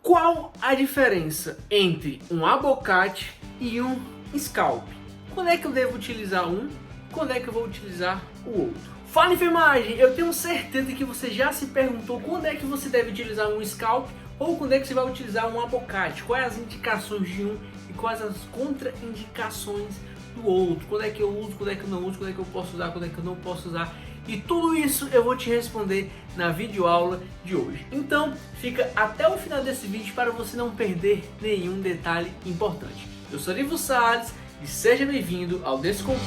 Qual a diferença entre um abocate e um scalp? Quando é que eu devo utilizar um? Quando é que eu vou utilizar o outro? Fala, enfermagem! Eu tenho certeza que você já se perguntou quando é que você deve utilizar um scalp ou quando é que você vai utilizar um abocate. Quais as indicações de um e quais as contraindicações do outro. Quando é que eu uso, quando é que eu não uso, quando é que eu posso usar, quando é que eu não posso usar. E tudo isso eu vou te responder na videoaula de hoje. Então fica até o final desse vídeo para você não perder nenhum detalhe importante. Eu sou Ivo Salles e seja bem-vindo ao Descomplica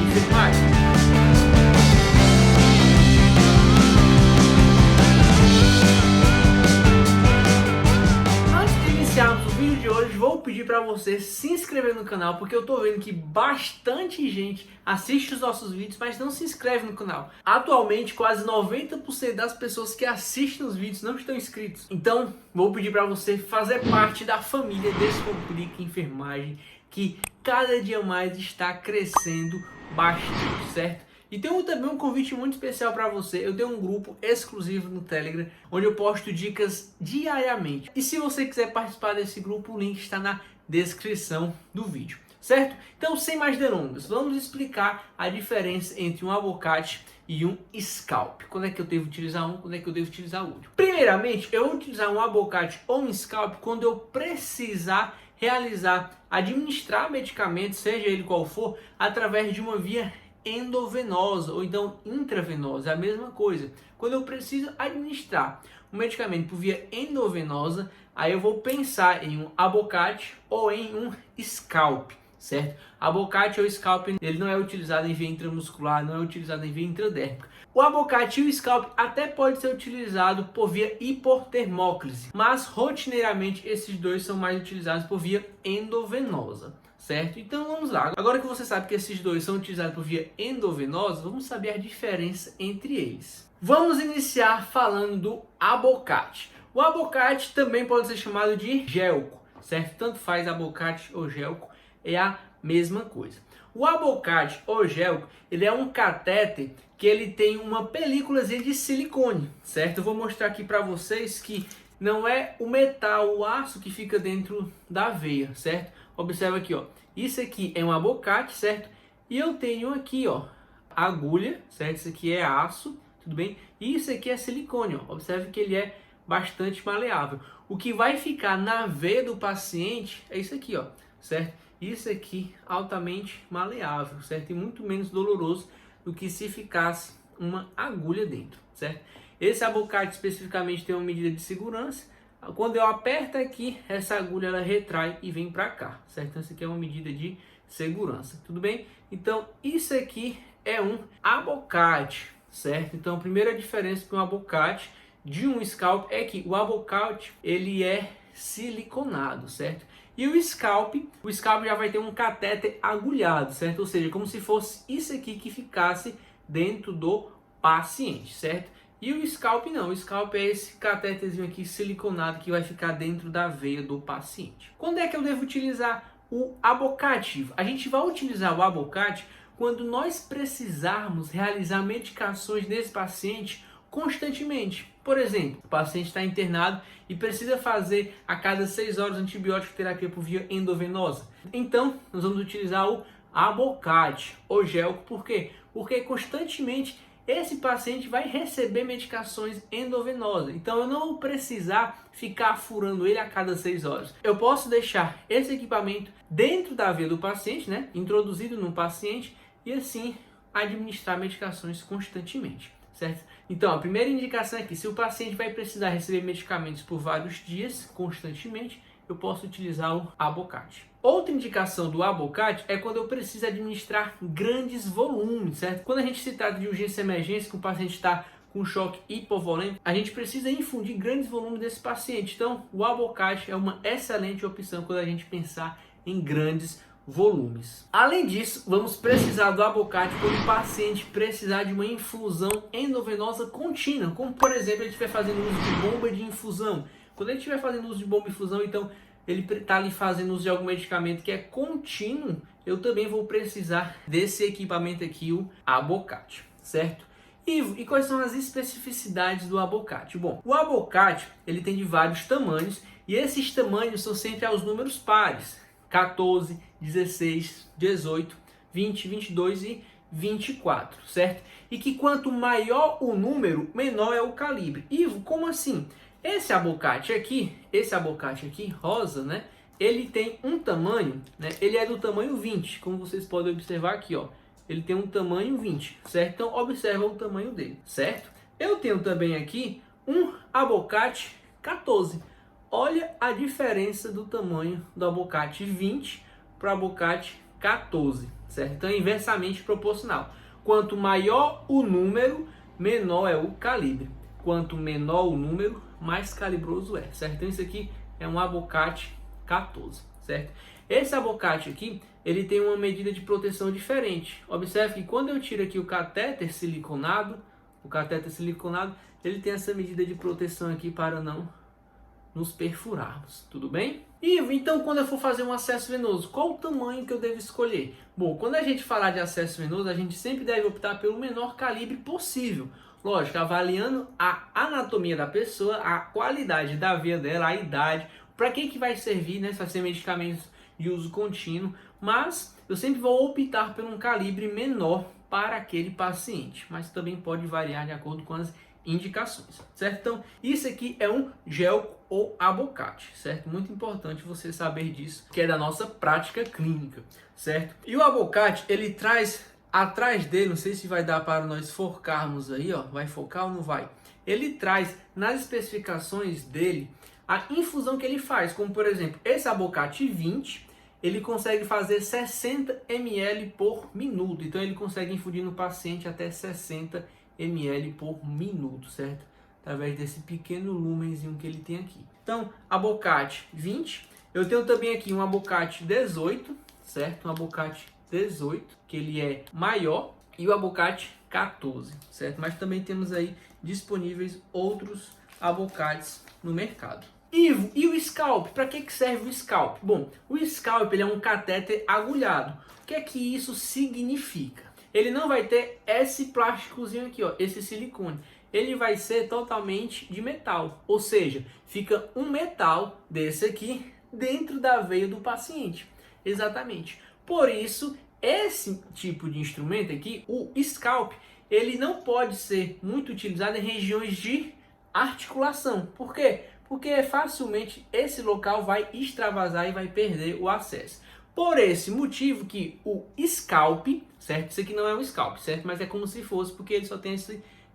Enfermagem. Vou pedir para você se inscrever no canal, porque eu tô vendo que bastante gente assiste os nossos vídeos, mas não se inscreve no canal. Atualmente, quase 90% das pessoas que assistem os vídeos não estão inscritos. Então, vou pedir para você fazer parte da família Descomplica Enfermagem, que cada dia mais está crescendo bastante, certo? E tenho também um convite muito especial para você. Eu tenho um grupo exclusivo no Telegram, onde eu posto dicas diariamente. E se você quiser participar desse grupo, o link está na descrição do vídeo, certo? Então, sem mais delongas, vamos explicar a diferença entre um abocate e um scalp. Quando é que eu devo utilizar um, quando é que eu devo utilizar o outro. Primeiramente, eu vou utilizar um abocate ou um scalp quando eu precisar administrar medicamento, seja ele qual for, através de uma via endovenosa ou então intravenosa, é a mesma coisa. Quando eu preciso administrar um medicamento por via endovenosa, aí eu vou pensar em um abocate ou em um scalp, certo? Abocate ou scalp, ele não é utilizado em via intramuscular, não é utilizado em via intradérmica. O abocate e o scalp até pode ser utilizado por via hipotermóclise, mas rotineiramente esses dois são mais utilizados por via endovenosa. Certo? Então vamos lá. Agora que você sabe que esses dois são utilizados por via endovenosa, vamos saber a diferença entre eles. Vamos iniciar falando do abocate. O abocate também pode ser chamado de gelco, certo? Tanto faz abocate ou gelco, é a mesma coisa. O abocate ou gelco, ele é um catéter que ele tem uma películazinha de silicone, certo? Eu vou mostrar aqui para vocês que não é o metal, o aço que fica dentro da veia, certo? Observa aqui, ó. Isso aqui é um abocate, certo? E eu tenho aqui, ó, agulha, certo? Isso aqui é aço, tudo bem? E isso aqui é silicone, ó. Observe que ele é bastante maleável. O que vai ficar na veia do paciente é isso aqui, ó, certo? Isso aqui altamente maleável, certo? E muito menos doloroso do que se ficasse uma agulha dentro, certo? Esse abocate especificamente tem uma medida de segurança. Quando eu aperto aqui, essa agulha ela retrai e vem para cá, certo? Então, isso aqui é uma medida de segurança, tudo bem? Então, isso aqui é um abocate, certo? Então, a primeira diferença para um abocate de um scalp é que o abocate, ele é siliconado, certo? E o scalp já vai ter um catéter agulhado, certo? Ou seja, como se fosse isso aqui que ficasse dentro do paciente, certo? E o scalp não, o scalp é esse catéterzinho aqui siliconado que vai ficar dentro da veia do paciente. Quando é que eu devo utilizar o abocate? A gente vai utilizar o abocate quando nós precisarmos realizar medicações nesse paciente constantemente. Por exemplo, o paciente está internado e precisa fazer a cada 6 horas antibiótico terapia por via endovenosa. Então, nós vamos utilizar o abocate ou gelco. Por quê? Porque constantemente esse paciente vai receber medicações endovenosas. Então eu não vou precisar ficar furando ele a cada 6 horas. Eu posso deixar esse equipamento dentro da veia do paciente, né? Introduzido no paciente e assim administrar medicações constantemente, certo? Então a primeira indicação é que se o paciente vai precisar receber medicamentos por vários dias, constantemente, eu posso utilizar o abocate. Outra indicação do abocate é quando eu preciso administrar grandes volumes, certo? Quando a gente se trata de urgência e emergência, que o paciente está com choque hipovolêmico, a gente precisa infundir grandes volumes desse paciente. Então, o abocate é uma excelente opção quando a gente pensar em grandes volumes. Além disso, vamos precisar do abocate quando o paciente precisar de uma infusão endovenosa contínua, como por exemplo, ele estiver fazendo uso de bomba de infusão. Quando ele estiver fazendo uso de bomba de infusão, então ele está ali fazendo uso de algum medicamento que é contínuo, eu também vou precisar desse equipamento aqui, o abocate, certo? Ivo, e quais são as especificidades do abocate? Bom, o abocate ele tem de vários tamanhos e esses tamanhos são sempre aos números pares: 14, 16, 18, 20, 22 e 24, certo? E que quanto maior o número, menor é o calibre. Ivo, como assim? Esse abocate aqui, rosa, né? Ele tem um tamanho, né? Ele é do tamanho 20, como vocês podem observar aqui, ó. Ele tem um tamanho 20, certo? Então, observa o tamanho dele, certo? Eu tenho também aqui um abocate 14. Olha a diferença do tamanho do abocate 20 para o abocate 14, certo? Então, é inversamente proporcional. Quanto maior o número, menor é o calibre. Quanto menor o número, mais calibroso é, certo? Então, isso aqui é um abocate 14, certo? Esse abocate aqui, ele tem uma medida de proteção diferente. Observe que quando eu tiro aqui o catéter siliconado, ele tem essa medida de proteção aqui para não nos perfurarmos, tudo bem? Ivo, então quando eu for fazer um acesso venoso, qual o tamanho que eu devo escolher? Bom, quando a gente falar de acesso venoso, a gente sempre deve optar pelo menor calibre possível. Lógico, avaliando a anatomia da pessoa, a qualidade da veia dela, a idade, para que vai servir, né? Se vai ser medicamentos de uso contínuo, mas eu sempre vou optar por um calibre menor para aquele paciente, mas também pode variar de acordo com as indicações, certo? Então, isso aqui é um gel ou abocate, certo? Muito importante você saber disso, que é da nossa prática clínica, certo? E o abocate, ele traz atrás dele, não sei se vai dar para nós focarmos aí, ó, vai focar ou não vai? Ele traz nas especificações dele a infusão que ele faz, como por exemplo, esse abocate 20, ele consegue fazer 60 ml por minuto. Então ele consegue infundir no paciente até 60 ml por minuto, certo? Através desse pequeno lumenzinho que ele tem aqui. Então, abocate 20. Eu tenho também aqui um abocate 18, certo? Um abocate 18, que ele é maior, e o abocate 14, certo? Mas também temos aí disponíveis outros abocates no mercado. Ivo, e o scalp? Para que serve o scalp? Bom, o scalp ele é um catéter agulhado. O que é que isso significa? Ele não vai ter esse plásticozinho aqui, ó, esse silicone. Ele vai ser totalmente de metal, ou seja, fica um metal desse aqui dentro da veia do paciente. Exatamente. Por isso, esse tipo de instrumento aqui, o scalp, ele não pode ser muito utilizado em regiões de articulação. Por quê? Porque facilmente esse local vai extravasar e vai perder o acesso. Por esse motivo que o scalp, certo? Isso aqui não é um scalp, certo? Mas é como se fosse, porque ele só tem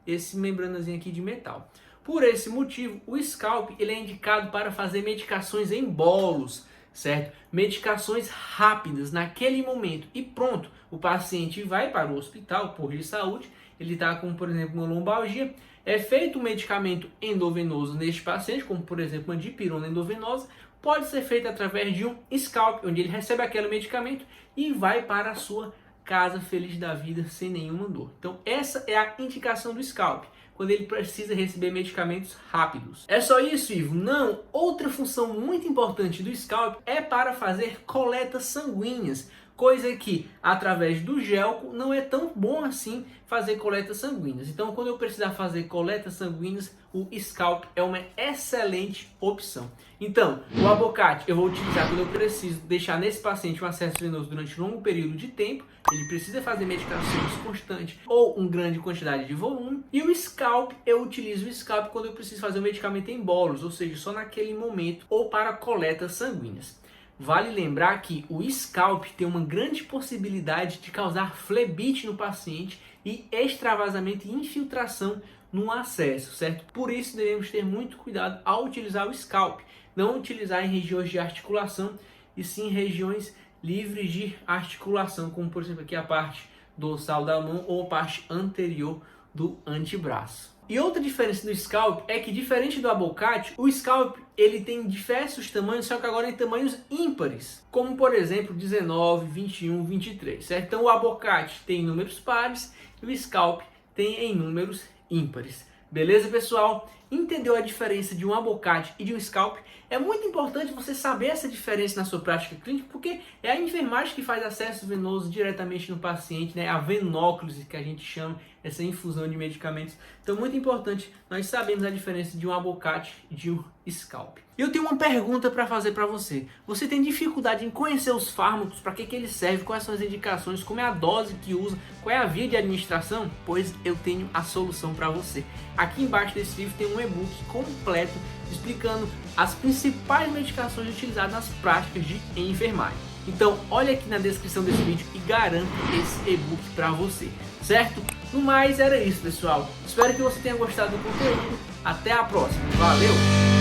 esse membranazinho aqui de metal. Por esse motivo, o scalp ele é indicado para fazer medicações em bolos, certo? Medicações rápidas naquele momento e pronto. O paciente vai para o hospital, posto de saúde, ele está com, por exemplo, uma lombalgia, é feito um medicamento endovenoso neste paciente, como por exemplo uma dipirona endovenosa, pode ser feito através de um scalp, onde ele recebe aquele medicamento e vai para a sua casa feliz da vida sem nenhuma dor. Então essa é a indicação do scalp, quando ele precisa receber medicamentos rápidos. É só isso, Ivo? Não! Outra função muito importante do scalp é para fazer coletas sanguíneas, coisa que, através do gelco, não é tão bom assim fazer coletas sanguíneas. Então, quando eu precisar fazer coletas sanguíneas, o scalp é uma excelente opção. Então, o abocate eu vou utilizar quando eu preciso deixar nesse paciente um acesso venoso durante um longo período de tempo, ele precisa fazer medicações constantes ou uma grande quantidade de volume. E o scalp, eu utilizo o scalp quando eu preciso fazer o medicamento em bolos, ou seja, só naquele momento, ou para coletas sanguíneas. Vale lembrar que o scalp tem uma grande possibilidade de causar flebite no paciente e extravasamento e infiltração no acesso, certo? Por isso devemos ter muito cuidado ao utilizar o scalp, não utilizar em regiões de articulação e sim em regiões livres de articulação, como por exemplo aqui a parte dorsal da mão ou a parte anterior do antebraço. E outra diferença do scalp é que, diferente do abocate, o scalp ele tem diversos tamanhos, só que agora em tamanhos ímpares, como por exemplo 19, 21, 23, certo? Então o abocate tem números pares e o scalp tem em números ímpares. Beleza, pessoal? Entendeu a diferença de um abocate e de um scalp? É muito importante você saber essa diferença na sua prática clínica, porque é a enfermagem que faz acesso venoso diretamente no paciente, né? A venóclise, que a gente chama, essa infusão de medicamentos. Então, muito importante nós sabermos a diferença de um abocate e de um scalp. E eu tenho uma pergunta para fazer para você. Você tem dificuldade em conhecer os fármacos, para que eles servem, quais são as indicações, como é a dose que usa, qual é a via de administração? Pois eu tenho a solução para você. Aqui embaixo desse livro tem um e-book completo explicando as principais medicações utilizadas nas práticas de enfermagem. Então, olha aqui na descrição desse vídeo e garanta esse e-book para você, certo? No mais, era isso, pessoal. Espero que você tenha gostado do conteúdo. Até a próxima. Valeu!